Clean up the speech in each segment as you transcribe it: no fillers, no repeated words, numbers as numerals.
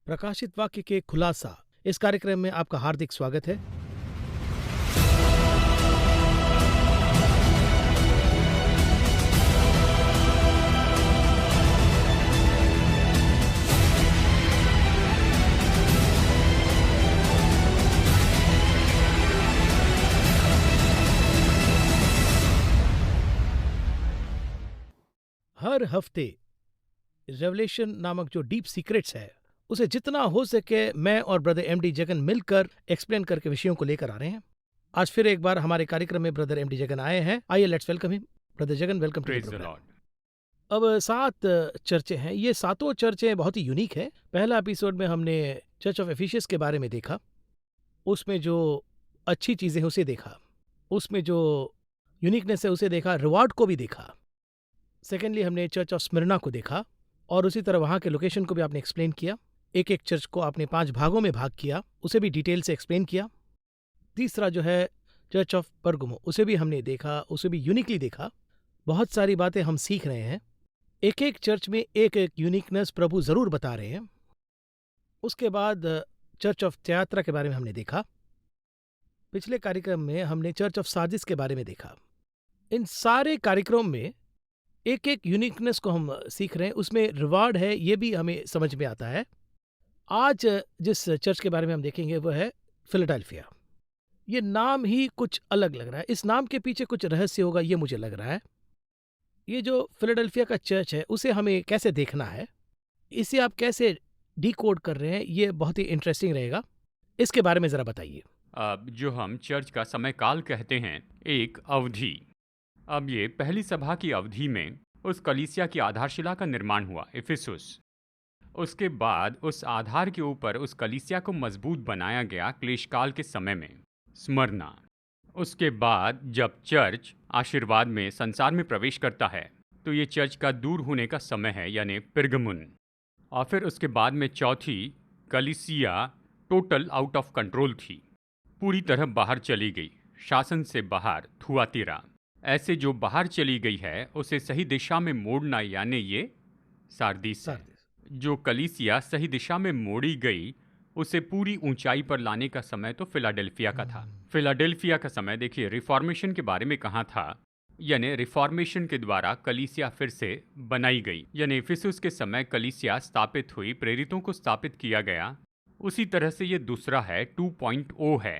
प्रकाशित वाक्य के खुलासा इस कार्यक्रम में आपका हार्दिक स्वागत है। हर हफ्ते रेवलेशन नामक जो डीप सीक्रेट्स है उसे जितना हो सके मैं और ब्रदर एमडी जगन मिलकर एक्सप्लेन करके विषयों को लेकर आ रहे हैं। आज फिर एक बार हमारे कार्यक्रम में ब्रदर एमडी जगन आए हैं। आइए let's welcome him. Brother Jagan, welcome to the praise the program. Lord. अब 7 चर्चें हैं। ये सातों चर्चें बहुत ही यूनिक है। पहला एपिसोड में हमने चर्च ऑफ एफिसियंस के बारे में देखा, उसमें जो अच्छी चीज़ें हैं उसे देखा, उसमें जो यूनिकनेस है उसे देखा, रिवार्ड को भी देखा। सेकेंडली हमने चर्च ऑफ स्मिर्ना को देखा और उसी तरह वहाँ के लोकेशन को भी आपने एक्सप्लेन किया। एक एक चर्च को आपने 5 भागों में भाग किया, उसे भी डिटेल से एक्सप्लेन किया। तीसरा जो है चर्च ऑफ परगमो, उसे भी हमने देखा, उसे भी यूनिकली देखा। बहुत सारी बातें हम सीख रहे हैं। एक एक चर्च में एक एक यूनिकनेस प्रभु ज़रूर बता रहे हैं। उसके बाद चर्च ऑफ त्यात्रा के बारे में हमने देखा। पिछले कार्यक्रम में हमने चर्च ऑफ सार्दिस के बारे में देखा। इन सारे कार्यक्रम में एक एक यूनिकनेस को हम सीख रहे हैं, उसमें रिवार्ड है ये भी हमें समझ में आता है। आज जिस चर्च के बारे में हम देखेंगे वो है फिलाडेल्फिया। ये नाम ही कुछ अलग लग रहा है। इस नाम के पीछे कुछ रहस्य होगा ये मुझे लग रहा है। ये जो फिलाडेल्फिया का चर्च है उसे हमें कैसे देखना है, इसे आप कैसे डिकोड कर रहे हैं, ये बहुत ही इंटरेस्टिंग रहेगा। इसके बारे में ज़रा बताइए। अब जो हम चर्च का समय काल कहते हैं, एक अवधि। अब ये पहली सभा की अवधि में उस कलीसिया की आधारशिला का निर्माण हुआ, इफिसुस। उसके बाद उस आधार के ऊपर उस कलीसिया को मजबूत बनाया गया क्लेशकाल के समय में, स्मरना। उसके बाद जब चर्च आशीर्वाद में संसार में प्रवेश करता है तो ये चर्च का दूर होने का समय है, यानी पिरगमुन। और फिर उसके बाद में चौथी कलीसिया टोटल आउट ऑफ कंट्रोल थी, पूरी तरह बाहर चली गई, शासन से बाहर, थुआतीरा। ऐसे जो बाहर चली गई है उसे सही दिशा में मोड़ना, यानी ये सार्दिस है। जो कलीसिया सही दिशा में मोड़ी गई उसे पूरी ऊंचाई पर लाने का समय तो फिलाडेल्फिया का था। फिलाडेल्फिया का समय देखिए, रिफॉर्मेशन के बारे में कहा था, यानी रिफॉर्मेशन के द्वारा कलीसिया फिर से बनाई गई। यानी इफिसुस के समय कलीसिया स्थापित हुई, प्रेरितों को स्थापित किया गया। उसी तरह से ये दूसरा है, 2.0 है।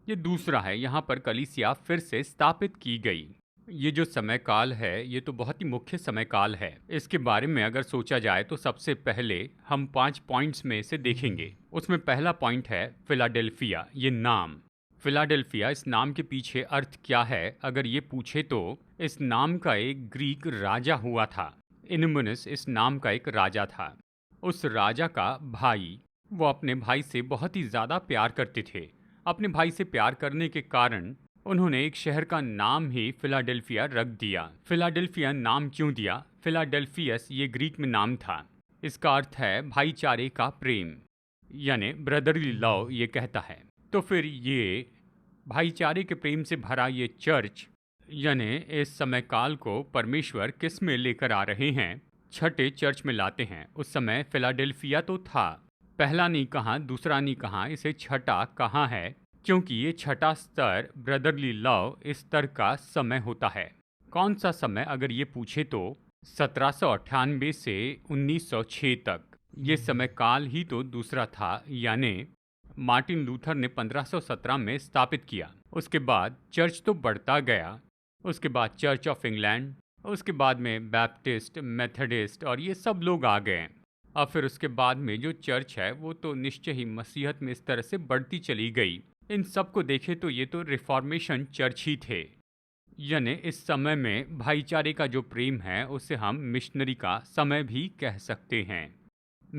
ये दूसरा है, यहाँ पर कलीसिया फिर से स्थापित की गई। ये जो समय काल है ये तो बहुत ही मुख्य समय काल है। इसके बारे में अगर सोचा जाए तो सबसे पहले हम 5 पॉइंट्स में से देखेंगे। उसमें पहला पॉइंट है फिलाडेल्फिया, ये नाम। फिलाडेल्फिया, इस नाम के पीछे अर्थ क्या है अगर ये पूछे तो इस नाम का एक ग्रीक राजा हुआ था। इनुमुनस इस नाम का एक राजा था। उस राजा का भाई, वो अपने भाई से बहुत ही ज़्यादा प्यार करते थे। अपने भाई से प्यार करने के कारण उन्होंने एक शहर का नाम ही फिलाडेल्फिया रख दिया। फिलाडेल्फिया नाम क्यों दिया? फिलाडेल्फियस ये ग्रीक में नाम था। इसका अर्थ है भाईचारे का प्रेम, यानी ब्रदरली लव ये कहता है। तो फिर ये भाईचारे के प्रेम से भरा ये चर्च, यानी इस समय काल को परमेश्वर किस में लेकर आ रहे हैं? छठे चर्च में लाते हैं। उस समय फिलाडेल्फिया तो था, पहला नहीं कहाँ, दूसरा नहीं कहाँ, इसे छठा कहाँ है? क्योंकि ये छठा स्तर ब्रदरली लव इस स्तर का समय होता है। कौन सा समय अगर ये पूछे तो 1798 से 1906 तक। ये समय काल ही तो दूसरा था, यानी मार्टिन लूथर ने 1517 में स्थापित किया। उसके बाद चर्च तो बढ़ता गया। उसके बाद चर्च ऑफ इंग्लैंड, उसके बाद में बैप्टिस्ट, मेथडिस्ट और ये सब लोग आ गए। और फिर उसके बाद में जो चर्च है वो तो निश्चय ही मसीहत में इस तरह से बढ़ती चली गई। इन सब को देखें तो ये तो रिफॉर्मेशन चर्च ही थे। यानी इस समय में भाईचारे का जो प्रेम है उसे हम मिशनरी का समय भी कह सकते हैं।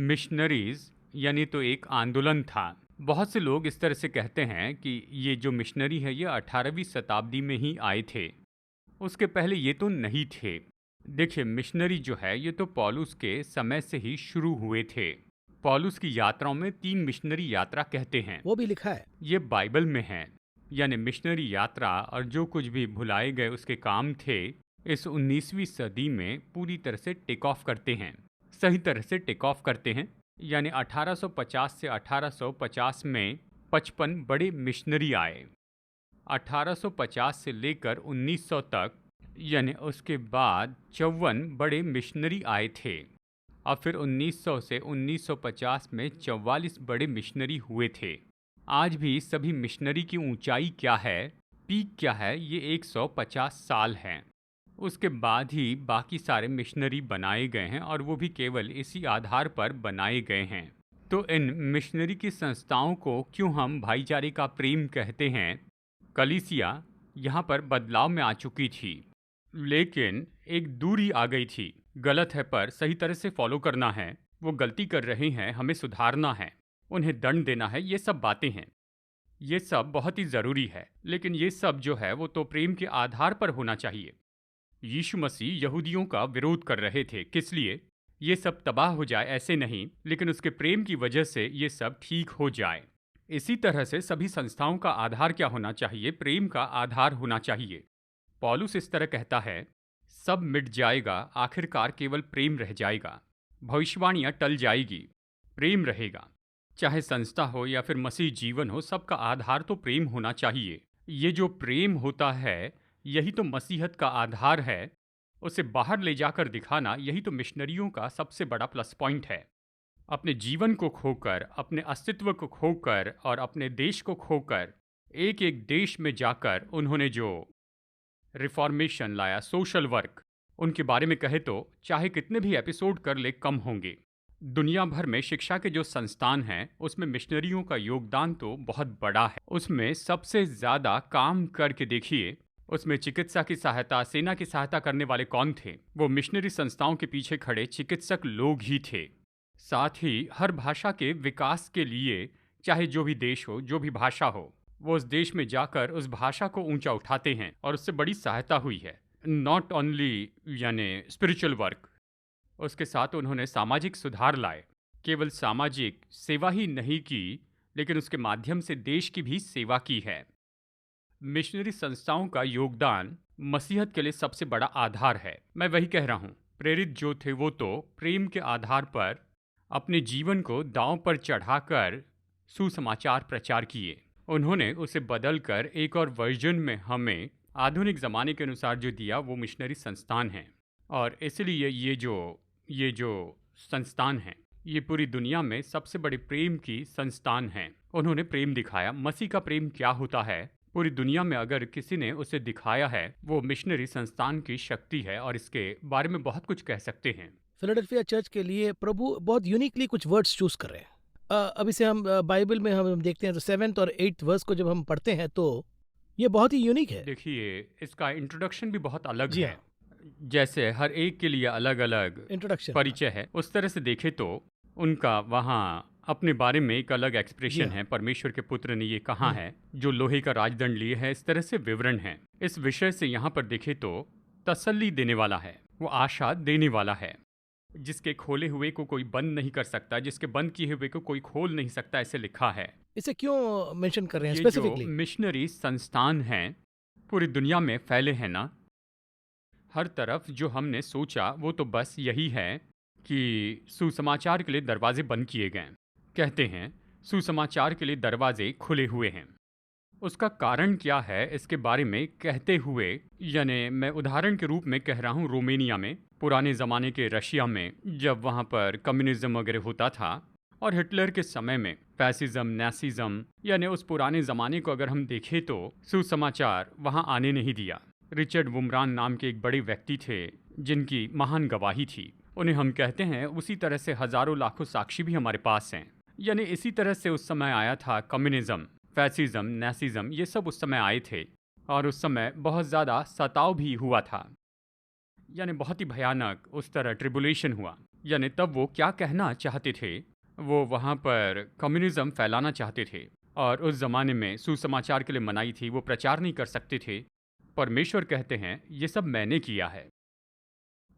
मिशनरीज यानी तो एक आंदोलन था। बहुत से लोग इस तरह से कहते हैं कि ये जो मिशनरी है ये 18वीं शताब्दी में ही आए थे, उसके पहले ये तो नहीं थे। देखिए, मिशनरी जो है ये तो पौलुस के समय से ही शुरू हुए थे। पौलुस की यात्राओं में 3 मिशनरी यात्रा कहते हैं, वो भी लिखा है, ये बाइबल में है। यानी मिशनरी यात्रा और जो कुछ भी भुलाए गए उसके काम थे, इस 19वीं सदी में पूरी तरह से टेक ऑफ करते हैं, सही तरह से टेक ऑफ करते हैं। यानी 1850 से 1850 में 55 बड़े मिशनरी आए। 1850 से लेकर 1900 तक यानी उसके बाद 54 बड़े मिशनरी आए थे। और फिर 1900 से 1950 में 44 बड़े मिशनरी हुए थे। आज भी सभी मिशनरी की ऊंचाई क्या है, पीक क्या है, ये 150 साल है। उसके बाद ही बाकी सारे मिशनरी बनाए गए हैं और वो भी केवल इसी आधार पर बनाए गए हैं। तो इन मिशनरी की संस्थाओं को क्यों हम भाईचारे का प्रेम कहते हैं? कलीसिया यहाँ पर बदलाव में आ चुकी थी, लेकिन एक दूरी आ गई थी। गलत है पर सही तरह से फॉलो करना है, वो गलती कर रहे हैं, हमें सुधारना है, उन्हें दंड देना है, ये सब बातें हैं। ये सब बहुत ही ज़रूरी है, लेकिन ये सब जो है वो तो प्रेम के आधार पर होना चाहिए। यीशु मसीह यहूदियों का विरोध कर रहे थे, किस लिए? ये सब तबाह हो जाए ऐसे नहीं, लेकिन उसके प्रेम की वजह से ये सब ठीक हो जाए। इसी तरह से सभी संस्थाओं का आधार क्या होना चाहिए? प्रेम का आधार होना चाहिए। पौलुस इस तरह कहता है, सब मिट जाएगा, आखिरकार केवल प्रेम रह जाएगा। भविष्यवाणियां टल जाएगी, प्रेम रहेगा। चाहे संस्था हो या फिर मसीह जीवन हो, सबका आधार तो प्रेम होना चाहिए। ये जो प्रेम होता है, यही तो मसीहत का आधार है। उसे बाहर ले जाकर दिखाना, यही तो मिशनरियों का सबसे बड़ा प्लस पॉइंट है। अपने जीवन को खोकर, अपने अस्तित्व को खोकर और अपने देश को खोकर, एक एक देश में जाकर उन्होंने जो रिफॉर्मेशन लाया, सोशल वर्क, उनके बारे में कहे तो चाहे कितने भी एपिसोड कर ले कम होंगे। दुनिया भर में शिक्षा के जो संस्थान हैं, उसमें मिशनरियों का योगदान तो बहुत बड़ा है। उसमें सबसे ज़्यादा काम करके देखिए, उसमें चिकित्सा की सहायता, सेना की सहायता करने वाले कौन थे? वो मिशनरी संस्थाओं के पीछे खड़े चिकित्सक लोग ही थे। साथ ही हर भाषा के विकास के लिए, चाहे जो भी देश हो, जो भी भाषा हो, वो उस देश में जाकर उस भाषा को ऊंचा उठाते हैं और उससे बड़ी सहायता हुई है। नॉट ओनली यानी स्पिरिचुअल वर्क, उसके साथ उन्होंने सामाजिक सुधार लाए। केवल सामाजिक सेवा ही नहीं की, लेकिन उसके माध्यम से देश की भी सेवा की है। मिशनरी संस्थाओं का योगदान मसीहत के लिए सबसे बड़ा आधार है। मैं वही कह रहा हूँ, प्रेरित जो थे वो तो प्रेम के आधार पर अपने जीवन को दांव पर चढ़ाकर सुसमाचार प्रचार किए। उन्होंने उसे बदलकर एक और वर्जन में हमें आधुनिक ज़माने के अनुसार जो दिया, वो मिशनरी संस्थान हैं। और इसलिए ये जो संस्थान हैं, ये पूरी दुनिया में सबसे बड़े प्रेम की संस्थान हैं। उन्होंने प्रेम दिखाया। मसीह का प्रेम क्या होता है, पूरी दुनिया में अगर किसी ने उसे दिखाया है, वो मिशनरी संस्थान की शक्ति है। और इसके बारे में बहुत कुछ कह सकते हैं। फिलाडेल्फिया चर्च के लिए प्रभु बहुत यूनिकली कुछ वर्ड्स चूज कर रहे हैं। अभी से हम बाइबल में हम देखते हैं तो 7th और 8th वर्स को जब हम पढ़ते हैं तो ये बहुत ही यूनिक है। देखिए, इसका इंट्रोडक्शन भी बहुत अलग जी है। हाँ, जैसे हर एक के लिए अलग अलग इंट्रोडक्शन। परिचय है, उस तरह से देखे तो उनका वहाँ अपने बारे में एक अलग जी एक्सप्रेशन हाँ। है। परमेश्वर के पुत्र ने ये कहा हम्म, है, जो लोहे का राजदंड लिए है, इस तरह से विवरण है। इस विषय से यहाँ पर देखे तो तसल्ली देने वाला है, वो आशा देने वाला है। जिसके खोले हुए को कोई बंद नहीं कर सकता, जिसके बंद किए हुए को कोई खोल नहीं सकता, ऐसे लिखा है। इसे क्यों मेंशन कर रहे हैं ये जो स्पेसिफिकली? मिशनरी संस्थान हैं, पूरी दुनिया में फैले हैं ना, हर तरफ जो हमने सोचा वो तो बस यही है कि सुसमाचार के लिए दरवाजे बंद किए गए। कहते हैं सुसमाचार के लिए दरवाजे खुले हुए हैं। उसका कारण क्या है, इसके बारे में कहते हुए, यानी मैं उदाहरण के रूप में कह रहा हूँ, रोमेनिया में, पुराने ज़माने के रशिया में, जब वहाँ पर कम्युनिज्म वगैरह होता था, और हिटलर के समय में फैसिज्म, नासिज्म, यानी उस पुराने ज़माने को अगर हम देखें तो सुसमाचार वहाँ आने नहीं दिया। रिचर्ड वुमरान नाम के एक बड़े व्यक्ति थे जिनकी महान गवाही थी। उन्हें हम कहते हैं। उसी तरह से हज़ारों लाखों साक्षी भी हमारे पास हैं। यानी इसी तरह से उस समय आया था कम्युनिज्म, फैसिज्म, नासिज्म, ये सब उस समय आए थे। और उस समय बहुत ज़्यादा सताव भी हुआ था, यानी बहुत ही भयानक उस तरह ट्रिबुलेशन हुआ। यानी तब वो क्या कहना चाहते थे, वो वहाँ पर कम्युनिज्म फैलाना चाहते थे और उस ज़माने में सुसमाचार के लिए मनाही थी, वो प्रचार नहीं कर सकते थे। परमेश्वर कहते हैं, ये सब मैंने किया है।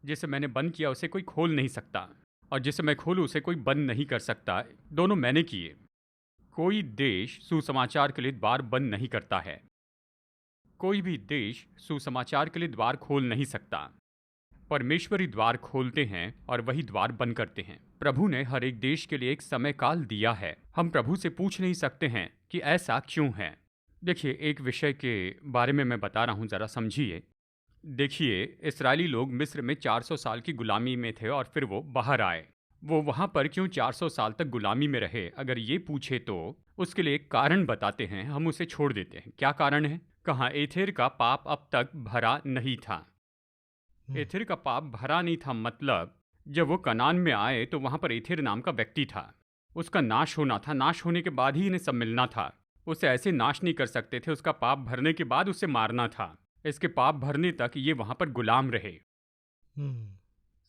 जिसे मैंने बंद किया उसे कोई खोल नहीं सकता, और जिसे मैं खोलूँ उसे कोई बंद नहीं कर सकता। दोनों मैंने किए। कोई देश सुसमाचार के लिए द्वार बंद नहीं करता है। कोई भी देश सुसमाचार के लिए द्वार खोल नहीं सकता। परमेश्वरी द्वार खोलते हैं और वही द्वार बंद करते हैं। प्रभु ने हर एक देश के लिए एक समय काल दिया है। हम प्रभु से पूछ नहीं सकते हैं कि ऐसा क्यों है। देखिए, एक विषय के बारे में मैं बता रहा हूँ, ज़रा समझिए। देखिए, इस्राएली लोग मिस्र में 400 साल की गुलामी में थे और फिर वो बाहर आए। वो वहाँ पर क्यों 400 साल तक गुलामी में रहे, अगर ये पूछे तो उसके लिए एक कारण बताते हैं, हम उसे छोड़ देते हैं। क्या कारण है? कहाँ एथेर का पाप अब तक भरा नहीं था। एथेर का पाप भरा नहीं था मतलब जब वो कनान में आए तो वहाँ पर एथेर नाम का व्यक्ति था। उसका नाश होना था। नाश होने के बाद ही इन्हें सब मिलना था। उसे ऐसे नाश नहीं कर सकते थे। उसका पाप भरने के बाद उसे मारना था। इसके पाप भरने तक ये वहाँ पर गुलाम रहे।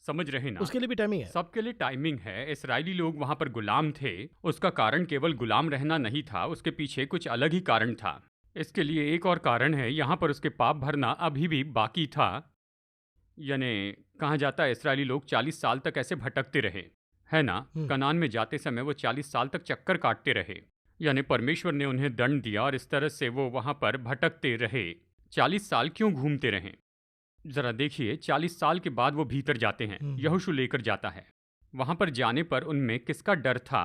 समझ रहे ना? उसके लिए भी टाइमिंग है। सबके लिए टाइमिंग है। इस्राएली लोग वहाँ पर गुलाम थे। उसका कारण केवल गुलाम रहना नहीं था, उसके पीछे कुछ अलग ही कारण था। इसके लिए एक और कारण है, यहाँ पर उसके पाप भरना अभी भी बाकी था। यानी कहा जाता है इस्राएली लोग 40 साल तक ऐसे भटकते रहे, है ना? कनान में जाते समय वो 40 साल तक चक्कर काटते रहे। यानी परमेश्वर ने उन्हें दंड दिया और इस तरह से वो वहाँ पर भटकते रहे। 40 साल क्यों घूमते रहे? जरा देखिए, 40 साल के बाद वो भीतर जाते हैं। यहोशू लेकर जाता है। वहां पर जाने पर उनमें किसका डर था?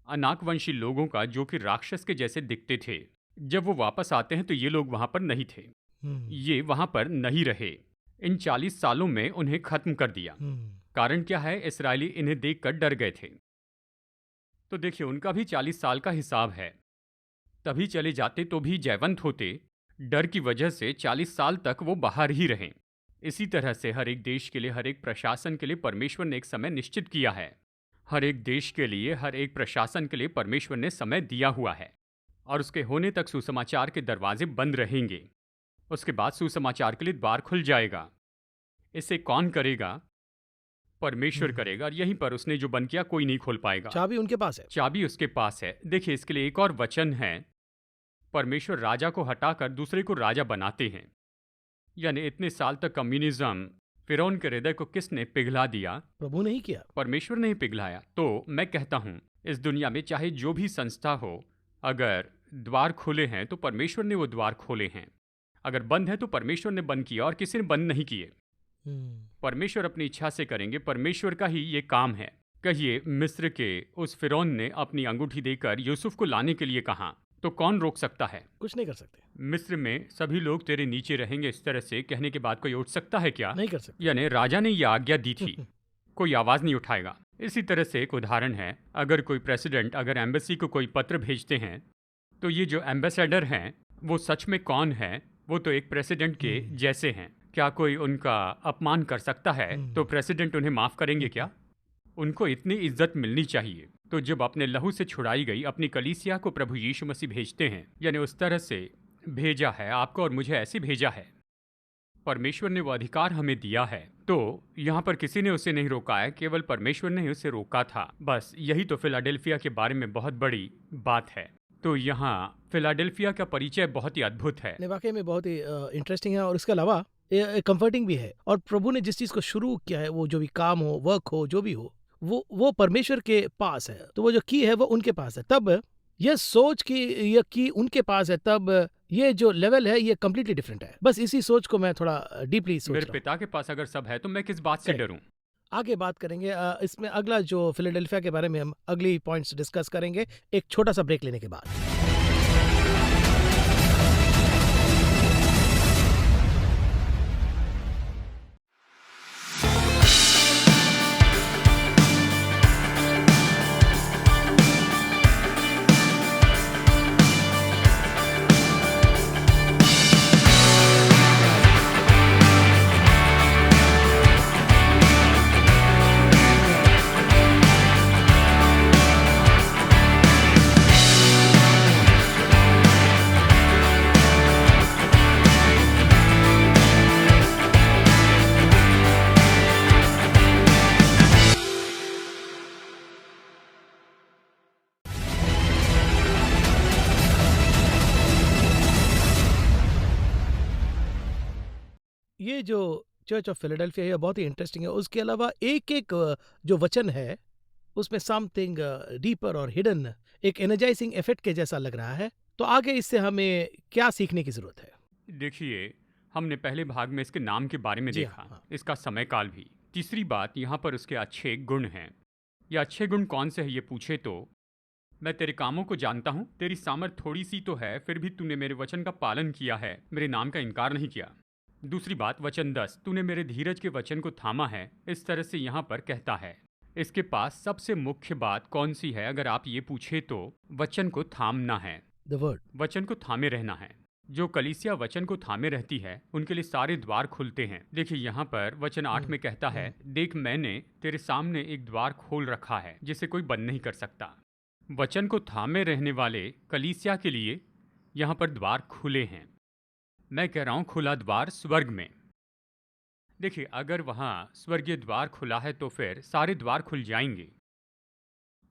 अनाकवंशी लोगों का, जो कि राक्षस के जैसे दिखते थे। जब वो वापस आते हैं तो ये लोग वहां पर नहीं थे। ये वहां पर नहीं रहे। इन 40 सालों में उन्हें खत्म कर दिया। कारण क्या है? इस्राएली इन्हें देखकर डर गए थे। तो देखिए, उनका भी 40 साल का हिसाब है। तभी चले जाते तो भी जयवंत होते। डर की वजह से 40 साल तक वो बाहर ही रहें। इसी तरह से हर एक देश के लिए, हर एक प्रशासन के लिए परमेश्वर ने एक समय निश्चित किया है। हर एक देश के लिए, हर एक प्रशासन के लिए परमेश्वर ने समय दिया हुआ है और उसके होने तक सुसमाचार के दरवाजे बंद रहेंगे। उसके बाद सुसमाचार के लिए द्वार खुल जाएगा। इसे कौन करेगा? परमेश्वर करेगा। और यहीं पर उसने जो बंद किया कोई नहीं खोल पाएगा। चाबी उनके पास है। चाबी उसके पास है। देखिए, इसके लिए एक और वचन है। परमेश्वर राजा को हटाकर दूसरे को राजा बनाते हैं। यानी इतने साल तक कम्युनिज्म, फिरौन के हृदय को किसने पिघला दिया? प्रभु ने ही किया, परमेश्वर ने ही पिघलाया। तो मैं कहता हूं, इस दुनिया में चाहे जो भी संस्था हो, अगर द्वार खुले हैं तो परमेश्वर ने वो द्वार खोले हैं। अगर बंद है तो परमेश्वर ने बंद किया और किसी ने बंद नहीं किए। परमेश्वर अपनी इच्छा से करेंगे। परमेश्वर का ही ये काम है। कहिए, मिस्र के उस फिरौन ने अपनी अंगूठी देकर यूसुफ को लाने के लिए कहा, तो कौन रोक सकता है? कुछ नहीं कर सकते। मिस्र में सभी लोग तेरे नीचे रहेंगे, इस तरह से कहने के बाद कोई उठ सकता है क्या? नहीं कर सकते। यानी राजा ने यह आज्ञा दी थी, कोई आवाज नहीं उठाएगा। इसी तरह से एक उदाहरण है, अगर कोई प्रेसिडेंट अगर एम्बेसी को कोई पत्र भेजते हैं तो ये जो एम्बेसडर हैं वो सच में कौन है? वो तो एक प्रेसिडेंट के जैसे हैं। क्या कोई उनका अपमान कर सकता है? तो प्रेसिडेंट उन्हें माफ करेंगे क्या? उनको इतनी इज्जत मिलनी चाहिए। तो जब अपने लहू से छुड़ाई गई अपनी कलीसिया को प्रभु यीशु मसीह भेजते हैं, यानी उस तरह से भेजा है, आपको और मुझे ऐसे भेजा है। परमेश्वर ने वो अधिकार हमें दिया है। तो यहाँ पर किसी ने उसे नहीं रोका है, केवल परमेश्वर ने ही उसे रोका था। बस यही तो फिलाडेल्फिया के बारे में बहुत बड़ी बात है। तो यहाँ फिलाडेल्फिया का परिचय बहुत ही अद्भुत है। वाकई में बहुत ही इंटरेस्टिंग है और इसके अलावा कंफर्टिंग भी है। और प्रभु ने जिस चीज को शुरू किया है, वो जो भी काम हो, वर्क हो, जो भी हो, वो परमेश्वर के पास है। तो वो जो की है वो उनके पास है। तब ये सोच कि ये की उनके पास है, तब ये जो लेवल है ये कम्प्लीटली डिफरेंट है। बस इसी सोच को मैं थोड़ा डीपली सोच मेरे पिता के पास अगर सब है तो मैं किस बात से डरूं? आगे बात करेंगे इसमें। अगला जो फिलाडेल्फिया के बारे में हम अगली पॉइंट्स डिस्कस करेंगे एक छोटा सा ब्रेक लेने के बाद। ये जो चर्च ऑफ फिलाडेल्फिया है बहुत ही इंटरेस्टिंग है। उसके अलावा एक एक जो वचन है उसमें समथिंग डीपर और हिडन, एक एनर्जाइजिंग इफेक्ट के जैसा लग रहा है। तो आगे इससे हमें क्या सीखने की जरूरत है? देखिए, हमने पहले भाग में इसके नाम के बारे में जी देखा, हाँ, हाँ। इसका समय काल भी। तीसरी बात, यहाँ पर उसके अच्छे गुण हैं। ये अच्छे गुण कौन से हैं ये पूछे तो, मैं तेरे कामों को जानता हूँ, तेरी सामर्थ थोड़ी सी तो है, फिर भी तूने मेरे वचन का पालन किया है, मेरे नाम का इनकार नहीं किया। दूसरी बात, वचन 10, तूने मेरे धीरज के वचन को थामा है, इस तरह से यहाँ पर कहता है। इसके पास सबसे मुख्य बात कौन सी है अगर आप ये पूछे तो, वचन को थामना है, द वर्ड। वचन को थामे रहना है। जो कलीसिया वचन को थामे रहती है उनके लिए सारे द्वार खुलते हैं। देखिए यहाँ पर वचन 8 में कहता है, देख मैंने तेरे सामने एक द्वार खोल रखा है जिसे कोई बंद नहीं कर सकता। वचन को थामे रहने वाले कलीसिया के लिए यहाँ पर द्वार खुले हैं। मैं कह रहा हूँ खुला द्वार स्वर्ग में। देखिए अगर वहाँ स्वर्गीय द्वार खुला है तो फिर सारे द्वार खुल जाएंगे।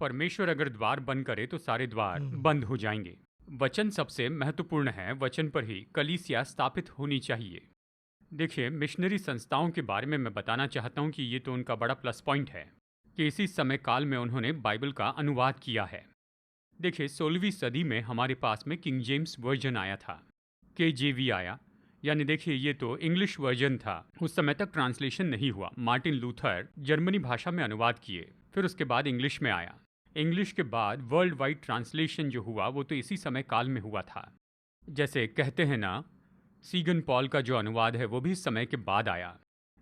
परमेश्वर अगर द्वार बंद करे तो सारे द्वार बंद हो जाएंगे। वचन सबसे महत्वपूर्ण है, वचन पर ही कलीसिया स्थापित होनी चाहिए। देखिए मिशनरी संस्थाओं के बारे में मैं बताना चाहता हूँ कि ये तो उनका बड़ा प्लस पॉइंट है कि इसी समय काल में उन्होंने बाइबल का अनुवाद किया है। देखिए 16वीं सदी में हमारे पास में किंग जेम्स वर्जन आया था, KJV आया, यानी देखिए ये तो इंग्लिश वर्जन था। उस समय तक ट्रांसलेशन नहीं हुआ। मार्टिन लूथर जर्मनी भाषा में अनुवाद किए, फिर उसके बाद इंग्लिश में आया। इंग्लिश के बाद वर्ल्ड वाइड ट्रांसलेशन जो हुआ वो तो इसी समय काल में हुआ था। जैसे कहते हैं ना, सीगन पॉल का जो अनुवाद है वो भी इस समय के बाद आया।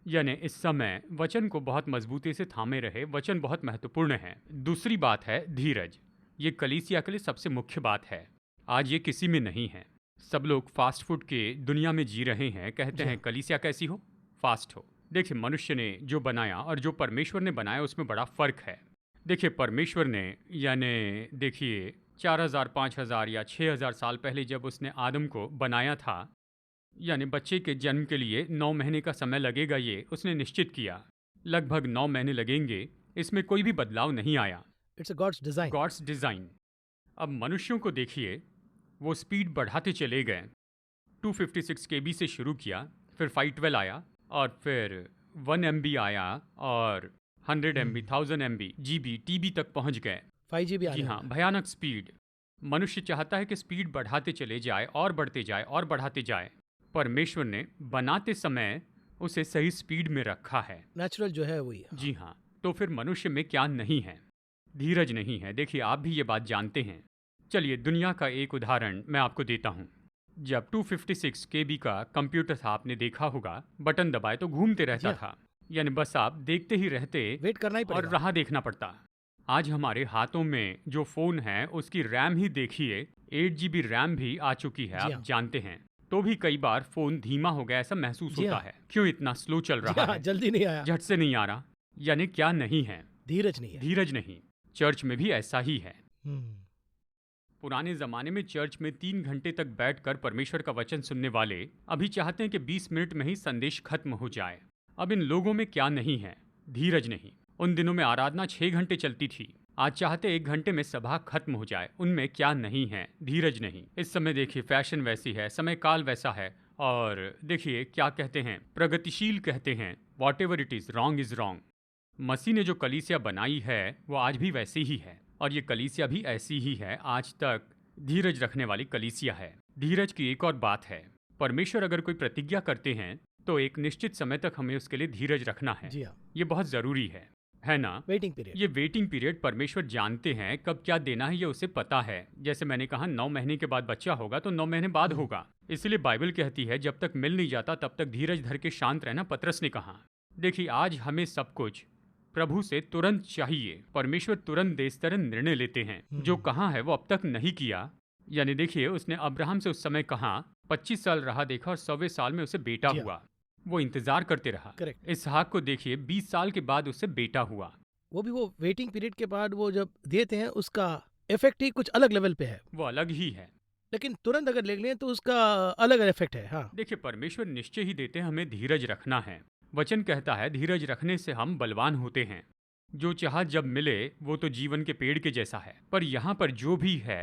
यानी इस समय वचन को बहुत मजबूती से थामे रहे, वचन बहुत महत्वपूर्ण है। दूसरी बात है धीरज। ये कलीसिया के लिए सबसे मुख्य बात है। आज ये किसी में नहीं है। सब लोग फास्ट फूड के दुनिया में जी रहे हैं, कहते हैं कलीसिया कैसी हो, फास्ट हो। देखिए मनुष्य ने जो बनाया और जो परमेश्वर ने बनाया उसमें बड़ा फर्क है। देखिए परमेश्वर ने, यानी देखिए 4000, 5000 या 6000 साल पहले जब उसने आदम को बनाया था, यानी बच्चे के जन्म के लिए 9 महीने का समय लगेगा, ये उसने निश्चित किया। लगभग 9 महीने लगेंगे, इसमें कोई भी बदलाव नहीं आया। It's a God's design. God's design. अब मनुष्यों को देखिए, वो स्पीड बढ़ाते चले गए। 256 KB से शुरू किया, फिर 512 आया, और फिर 1 MB आया, और 100 MB, 1000 MB, GB, TB तक पहुंच गए। 5G जी हाँ, भयानक स्पीड। मनुष्य चाहता है कि स्पीड बढ़ाते चले जाए और बढ़ते जाए और बढ़ाते जाए। परमेश्वर ने बनाते समय उसे सही स्पीड में रखा है। नेचुरल जो है वही। जी हाँ, तो फिर मनुष्य में क्या नहीं है? धीरज नहीं है। देखिए आप भी ये बात जानते हैं। चलिए दुनिया का एक उदाहरण मैं आपको देता हूँ। जब 256 KB का कंप्यूटर था, आपने देखा होगा, बटन दबाए तो घूमते रहता था, यानी बस आप देखते ही रहते, वेट करना ही और पड़ेगा। राह देखना पड़ता। आज हमारे हाथों में जो फ़ोन है उसकी रैम ही देखिए, 8 GB रैम भी आ चुकी है, आप जानते हैं। तो भी कई बार फ़ोन धीमा हो गया ऐसा महसूस होता है। क्यों इतना स्लो चल रहा है, जल्दी नहीं आया, झट से नहीं आ रहा, यानी क्या नहीं है? धीरज नहीं है। धीरज नहीं। चर्च में भी ऐसा ही है। पुराने ज़माने में चर्च में 3 घंटे तक बैठकर परमेश्वर का वचन सुनने वाले अभी चाहते हैं कि 20 मिनट में ही संदेश खत्म हो जाए। अब इन लोगों में क्या नहीं है? धीरज नहीं। उन दिनों में आराधना 6 घंटे चलती थी, आज चाहते 1 घंटे में सभा खत्म हो जाए। उनमें क्या नहीं है? धीरज नहीं। इस समय देखिए फैशन वैसी है, समय काल वैसा है, और देखिए क्या कहते हैं, प्रगतिशील कहते हैं, whatever it is, wrong is wrong. मसीह ने जो कलीसिया बनाई है वो आज भी वैसी ही है, और ये कलीसिया भी ऐसी ही है, आज तक धीरज रखने वाली कलीसिया है। धीरज की एक और बात है, परमेश्वर अगर कोई प्रतिज्ञा करते हैं तो एक निश्चित समय तक हमें उसके लिए धीरज रखना है। जी हाँ, ये बहुत ज़रूरी है ना? Waiting period. ये वेटिंग पीरियड परमेश्वर जानते हैं कब क्या देना है, ये उसे पता है। जैसे मैंने कहा 9 महीने के बाद बच्चा होगा तो 9 महीने बाद होगा। इसलिए बाइबल कहती है जब तक मिल नहीं जाता तब तक धीरज धर के शांत रहना, पतरस ने कहा। देखिए आज हमें सब कुछ प्रभु से तुरंत चाहिए। परमेश्वर तुरंत देश तरह निर्णय लेते हैं। जो कहा है वो अब तक नहीं किया। यानी देखिए उसने अब्राहम से उस समय कहा, 25 साल राह देखा और 100वें साल में उसे बेटा हुआ। वो इंतजार करते रहा। इसहाक को देखिए 20 साल के बाद उससे बेटा हुआ। वो भी वो वेटिंग पीरियड के बाद वो जब देते हैं उसका इफेक्ट ही कुछ अलग लेवल पे है, वो अलग ही है। लेकिन तुरंत अगर ले लें तो उसका अलग इफेक्ट है। हाँ देखिए परमेश्वर निश्चय ही देते हैं, हमें धीरज रखना है। वचन कहता है धीरज रखने से हम बलवान होते हैं। जो चाह जब मिले वो तो जीवन के पेड़ के जैसा है, पर यहाँ पर जो भी है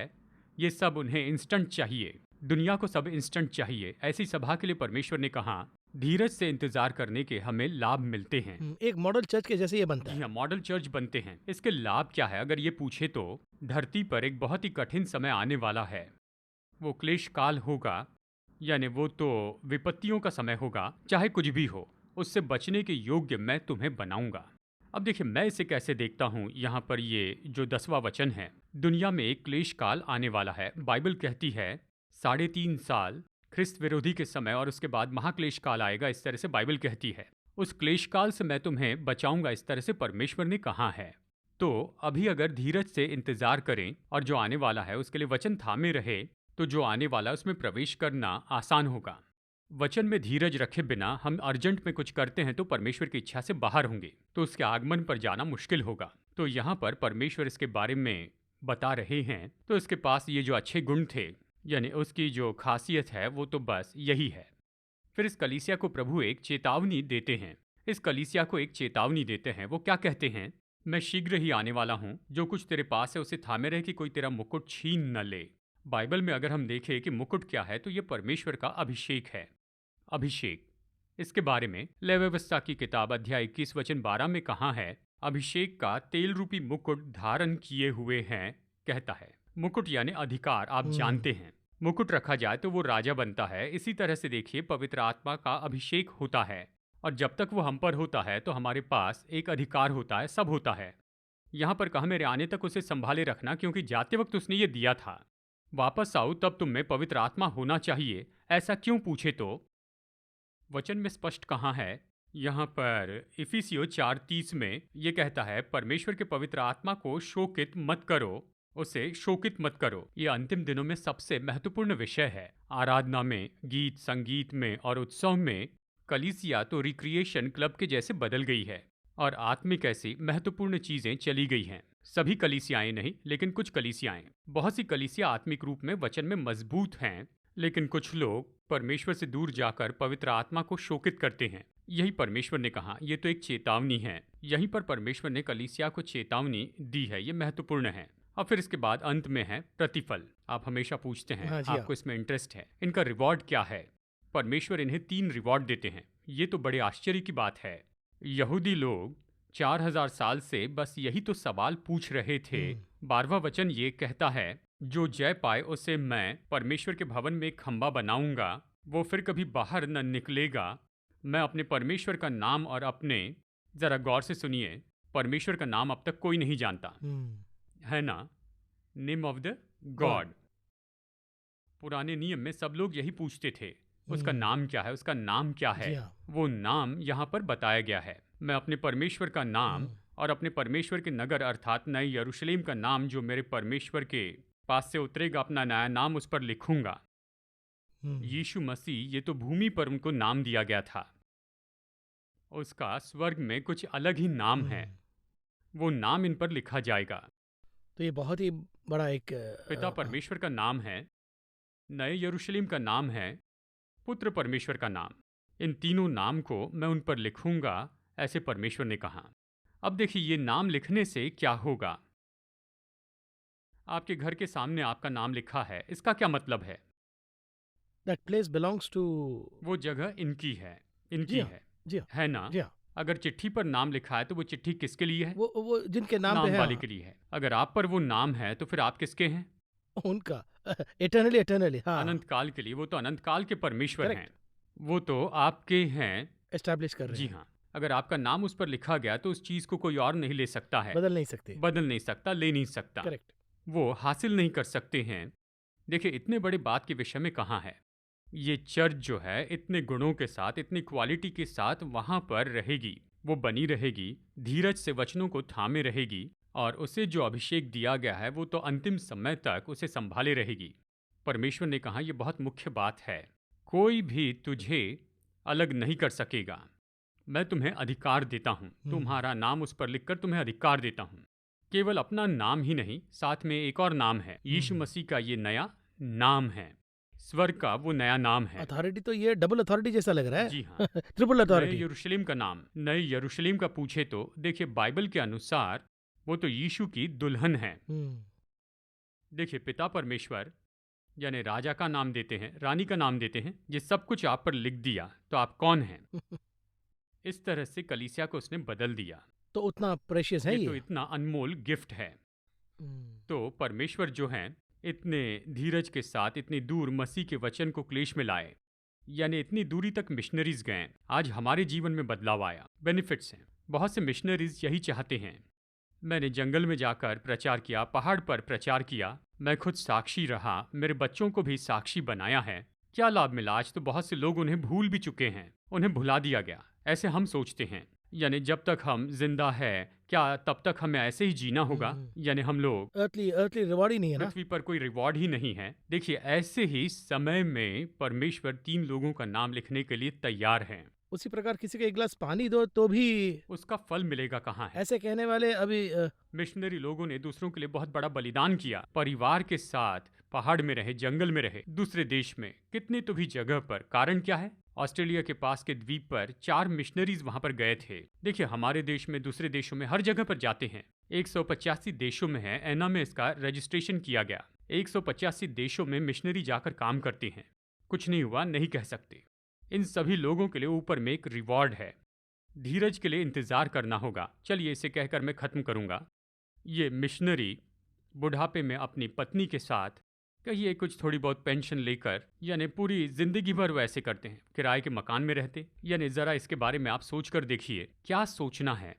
ये सब उन्हें इंस्टेंट चाहिए। दुनिया को सब इंस्टेंट चाहिए। ऐसी सभा के लिए परमेश्वर ने कहा धीरज से इंतजार करने के हमें लाभ मिलते हैं। एक मॉडल चर्च के जैसे ये बनता है। मॉडल चर्च बनते हैं। इसके लाभ क्या है अगर ये पूछे तो, धरती पर एक बहुत ही कठिन समय आने वाला है। वो क्लेश काल होगा यानी वो तो विपत्तियों का समय होगा, चाहे कुछ भी हो, उससे बचने के योग्य मैं तुम्हें बनाऊंगा। अब देखिए मैं इसे कैसे देखता हूँ। यहाँ पर ये जो 10वां वचन है, दुनिया में एक क्लेश काल आने वाला है। बाइबल कहती है 3.5 साल ख्रिस्त विरोधी के समय और उसके बाद महाक्लेश काल आएगा, इस तरह से बाइबल कहती है। उस क्लेश काल से मैं तुम्हें बचाऊंगा, इस तरह से परमेश्वर ने कहा है। तो अभी अगर धीरज से इंतजार करें और जो आने वाला है उसके लिए वचन थामे रहे, तो जो आने वाला है उसमें प्रवेश करना आसान होगा। वचन में धीरज रखे बिना हम अर्जेंट में कुछ करते हैं तो परमेश्वर की इच्छा से बाहर होंगे, तो उसके आगमन पर जाना मुश्किल होगा। तो यहाँ पर परमेश्वर इसके बारे में बता रहे हैं, तो इसके पास ये जो अच्छे गुण थे, यानी उसकी जो खासियत है वो तो बस यही है। फिर इस कलीसिया को प्रभु एक चेतावनी देते हैं। इस कलीसिया को एक चेतावनी देते हैं। वो क्या कहते हैं? मैं शीघ्र ही आने वाला हूँ, जो कुछ तेरे पास है उसे थामे रहे कि कोई तेरा मुकुट छीन न ले। बाइबल में अगर हम देखें कि मुकुट क्या है, तो ये परमेश्वर का अभिषेक है। अभिषेक, इसके बारे में लेवी व्यवस्था की किताब अध्याय 21 वचन 12 में कहा है, अभिषेक का तेल रूपी मुकुट धारण किए हुए हैं, कहता है। मुकुट यानी अधिकार, आप जानते हैं। मुकुट रखा जाए तो वो राजा बनता है। इसी तरह से देखिए पवित्र आत्मा का अभिषेक होता है, और जब तक वो हम पर होता है तो हमारे पास एक अधिकार होता है, सब होता है। यहाँ पर कहा मेरे आने तक उसे संभाले रखना, क्योंकि जाते वक्त उसने ये दिया था। वापस आओ तब तुम में पवित्र आत्मा होना चाहिए। ऐसा क्यों पूछे तो वचन में स्पष्ट कहा है। यहाँ पर इफिसियो 4:30 में ये कहता है, परमेश्वर के पवित्र आत्मा को शोकित मत करो, उसे शोकित मत करो। ये अंतिम दिनों में सबसे महत्वपूर्ण विषय है। आराधना में, गीत संगीत में और उत्सव में कलीसिया तो रिक्रिएशन क्लब के जैसे बदल गई है, और आत्मिक ऐसी महत्वपूर्ण चीजें चली गई हैं। सभी कलीसियाएं नहीं, लेकिन कुछ कलीसियाएं। बहुत सी कलीसिया आत्मिक रूप में वचन में मजबूत हैं, लेकिन कुछ लोग परमेश्वर से दूर जाकर पवित्र आत्मा को शोकित करते हैं। यही परमेश्वर ने कहा, यह तो एक चेतावनी है। यहीं पर परमेश्वर ने कलीसिया को चेतावनी दी है, ये महत्वपूर्ण है। और फिर इसके बाद अंत में है प्रतिफल। आप हमेशा पूछते हैं, हाँ जी, आपको इसमें इंटरेस्ट है, इनका रिवॉर्ड क्या है? परमेश्वर इन्हें 3 रिवॉर्ड देते हैं। ये तो बड़े आश्चर्य की बात है। यहूदी लोग 4000 साल से बस यही तो सवाल पूछ रहे थे। 12वां वचन ये कहता है, जो जय पाए उसे मैं परमेश्वर के भवन में एक खंबा बनाऊंगा, वो फिर कभी बाहर न निकलेगा। मैं अपने परमेश्वर का नाम और अपने, जरा गौर से सुनिए, परमेश्वर का नाम अब तक कोई नहीं जानता है ना, नेम ऑफ द गॉड। पुराने नियम में सब लोग यही पूछते थे, उसका नाम क्या है, उसका नाम क्या है। वो नाम यहाँ पर बताया गया है। मैं अपने परमेश्वर का नाम और अपने परमेश्वर के नगर अर्थात नए यरूशलेम का नाम, जो मेरे परमेश्वर के पास से उतरेगा, अपना नया नाम उस पर लिखूंगा। यीशु मसीह, ये तो भूमि पर उनको नाम दिया गया था, उसका स्वर्ग में कुछ अलग ही नाम है। वो नाम इन पर लिखा जाएगा। तो ये बहुत ही बड़ा एक पिता परमेश्वर का नाम है, नए यरूशलेम का नाम है, पुत्र परमेश्वर का नाम। इन तीनों नाम को मैं उन पर लिखूंगा, ऐसे परमेश्वर ने कहा। अब देखिए ये नाम लिखने से क्या होगा। आपके घर के सामने आपका नाम लिखा है, इसका क्या मतलब है? That place belongs to, वो जगह इनकी है, इनकी जी हाँ, है, जी हाँ, है ना? जी हाँ। अगर चिट्ठी पर नाम लिखा है तो वो चिट्ठी किसके लिए है? वो जिनके नाम पे नाम है, वाले के लिए है। अगर आप पर वो नाम है तो फिर आप किसके हैं? उनका एटर्नली, एटर्नली, हाँ, अनंत काल के लिए। वो तो अनंत काल के परमेश्वर Correct. हैं। वो तो आपके हैं। एस्टैब्लिश कर रहे जी हैं, हाँ। अगर आपका नाम उस पर लिखा गया तो उस चीज को कोई और नहीं ले सकता है, बदल नहीं सकते। बदल नहीं सकता, ले नहीं सकता, करेक्ट। वो हासिल नहीं कर सकते हैं। देखिए इतने बड़े बात के विषय में कहाँ है। ये चर्च जो है इतने गुणों के साथ, इतनी क्वालिटी के साथ वहाँ पर रहेगी, वो बनी रहेगी, धीरज से वचनों को थामे रहेगी, और उसे जो अभिषेक दिया गया है वो तो अंतिम समय तक उसे संभाले रहेगी। परमेश्वर ने कहा, यह बहुत मुख्य बात है, कोई भी तुझे अलग नहीं कर सकेगा। मैं तुम्हें अधिकार देता हूँ, तुम्हारा नाम उस पर लिखकर तुम्हें अधिकार देता हूँ। केवल अपना नाम ही नहीं, साथ में एक और नाम है, यीशु मसीह का ये नया नाम है, स्वर्ग का वो नया नाम है। अथॉरिटी तो ये डबल अथॉरिटी जैसा लग रहा है। जी हाँ। ट्रिपल नए अथॉरिटी। यरूशलेम का नाम, नए यरूशलेम का पूछे तो देखिए बाइबल के अनुसार वो तो यीशु की दुल्हन है। देखिए पिता परमेश्वर यानी राजा का नाम देते हैं, रानी का नाम देते हैं, ये सब कुछ आप पर लिख दिया तो आप कौन हैं? इस तरह से कलीसिया को उसने बदल दिया। तो उतना प्रेशियस है ये तो ये। इतना अनमोल गिफ्ट है। तो परमेश्वर जो हैं इतने धीरज के साथ इतनी दूर मसीह के वचन को क्लेश में लाए, यानी इतनी दूरी तक मिशनरीज गए। आज हमारे जीवन में बदलाव आया, बेनिफिट्स हैं। बहुत से मिशनरीज यही चाहते हैं। मैंने जंगल में जाकर प्रचार किया, पहाड़ पर प्रचार किया, मैं खुद साक्षी रहा, मेरे बच्चों को भी साक्षी बनाया है। क्या लाभ मिला? आज तो बहुत से लोग उन्हें भूल भी चुके हैं, उन्हें भुला दिया गया। ऐसे हम सोचते हैं, यानी जब तक हम जिंदा है क्या तब तक हमें ऐसे ही जीना होगा? यानी हम लोग अर्थली अर्थली रिवॉर्ड ही नहीं है ना। पृथ्वी पर कोई रिवॉर्ड ही नहीं है। देखिए, ऐसे ही समय में परमेश्वर 3 लोगों का नाम लिखने के लिए तैयार हैं। उसी प्रकार किसी को एक गिलास पानी दो तो भी उसका फल मिलेगा कहाँ है? ऐसे कहने वाले अभी मिशनरी लोगों ने दूसरों के लिए बहुत बड़ा बलिदान किया, परिवार के साथ पहाड़ में रहे, जंगल में रहे, दूसरे देश में, कितने तो भी जगह पर। कारण क्या है? ऑस्ट्रेलिया के पास के द्वीप पर 4 मिशनरीज वहां पर गए थे। देखिए, हमारे देश में, दूसरे देशों में, हर जगह पर जाते हैं। 185 देशों में है, एना में इसका रजिस्ट्रेशन किया गया। 185 देशों में मिशनरी जाकर काम करते हैं। कुछ नहीं हुआ नहीं कह सकते। इन सभी लोगों के लिए ऊपर में एक रिवॉर्ड है। धीरज के लिए इंतजार करना होगा। चलिए, इसे कहकर मैं खत्म करूंगा। ये मिशनरी बुढ़ापे में अपनी पत्नी के साथ कहिए कुछ थोड़ी बहुत पेंशन लेकर, यानी पूरी जिंदगी भर वो ऐसे करते हैं, किराए के मकान में रहते। यानी जरा इसके बारे में आप सोच कर देखिए, क्या सोचना है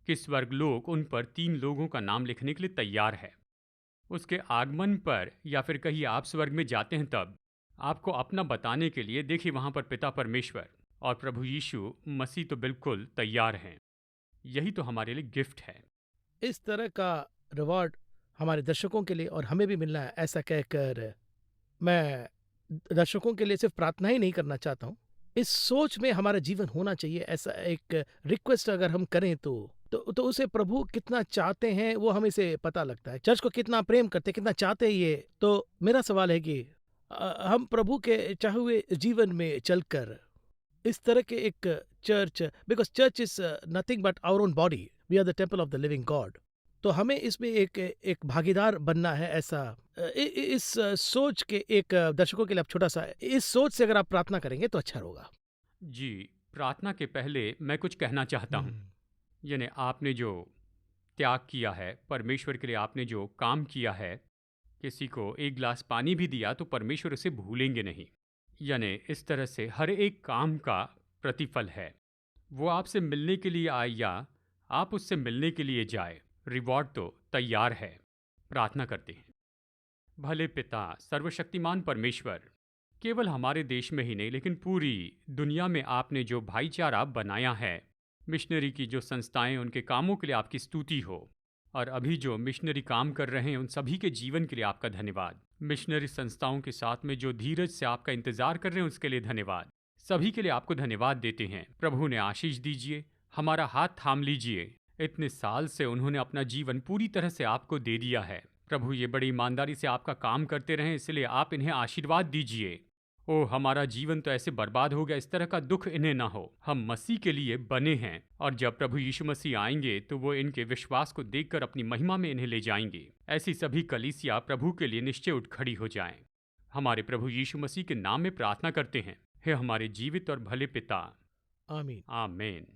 कि स्वर्ग लोग उन पर 3 लोगों का नाम लिखने के लिए तैयार है। उसके आगमन पर, या फिर कहीं आप स्वर्ग में जाते हैं तब, आपको अपना बताने के लिए देखिए वहां पर पिता परमेश्वर और प्रभु यीशु मसीह तो बिल्कुल तैयार हैं। यही तो हमारे लिए गिफ्ट है। इस तरह का रिवॉर्ड हमारे दर्शकों के लिए और हमें भी मिलना है, ऐसा कहकर मैं दर्शकों के लिए सिर्फ प्रार्थना ही नहीं करना चाहता हूँ। इस सोच में हमारा जीवन होना चाहिए, ऐसा एक रिक्वेस्ट अगर हम करें तो उसे प्रभु कितना चाहते हैं वो हमें से पता लगता है। चर्च को कितना प्रेम करते, कितना चाहते हैं ये। तो मेरा सवाल है कि हम प्रभु के चाहे हुए जीवन में चलकर इस तरह के एक church, because church is nothing but our own body, we are the temple of the living God, तो हमें इसमें एक भागीदार बनना है। ऐसा इस सोच के एक दर्शकों के लिए आप छोटा सा इस सोच से अगर आप प्रार्थना करेंगे तो अच्छा होगा। जी, प्रार्थना के पहले मैं कुछ कहना चाहता हूँ। यानी आपने जो त्याग किया है परमेश्वर के लिए, आपने जो काम किया है, किसी को एक गिलास पानी भी दिया तो परमेश्वर उसे भूलेंगे नहीं। यानी इस तरह से हर एक काम का प्रतिफल है। वो आपसे मिलने के लिए आए या आप उससे मिलने के लिए जाए, रिवॉर्ड तो तैयार है। प्रार्थना करते हैं। भले पिता, सर्वशक्तिमान परमेश्वर, केवल हमारे देश में ही नहीं लेकिन पूरी दुनिया में आपने जो भाईचारा बनाया है, मिशनरी की जो संस्थाएं, उनके कामों के लिए आपकी स्तुति हो। और अभी जो मिशनरी काम कर रहे हैं उन सभी के जीवन के लिए आपका धन्यवाद। मिशनरी संस्थाओं के साथ में जो धीरज से आपका इंतजार कर रहे हैं उसके लिए धन्यवाद। सभी के लिए आपको धन्यवाद देते हैं। प्रभु ने आशीष दीजिए, हमारा हाथ थाम लीजिए। इतने साल से उन्होंने अपना जीवन पूरी तरह से आपको दे दिया है। प्रभु ये बड़ी ईमानदारी से आपका काम करते रहें, इसलिए आप इन्हें आशीर्वाद दीजिए। ओ हमारा जीवन तो ऐसे बर्बाद हो गया, इस तरह का दुख इन्हें ना हो। हम मसीह के लिए बने हैं और जब प्रभु यीशु मसीह आएंगे तो वो इनके विश्वास को देखकर अपनी महिमा में इन्हें ले जाएंगे। ऐसी सभी कलीसिया प्रभु के लिए निश्चय उठ खड़ी हो जाएं। हमारे प्रभु यीशु मसीह के नाम में प्रार्थना करते हैं। हे हमारे जीवित और भले पिता, आमीन। आमीन।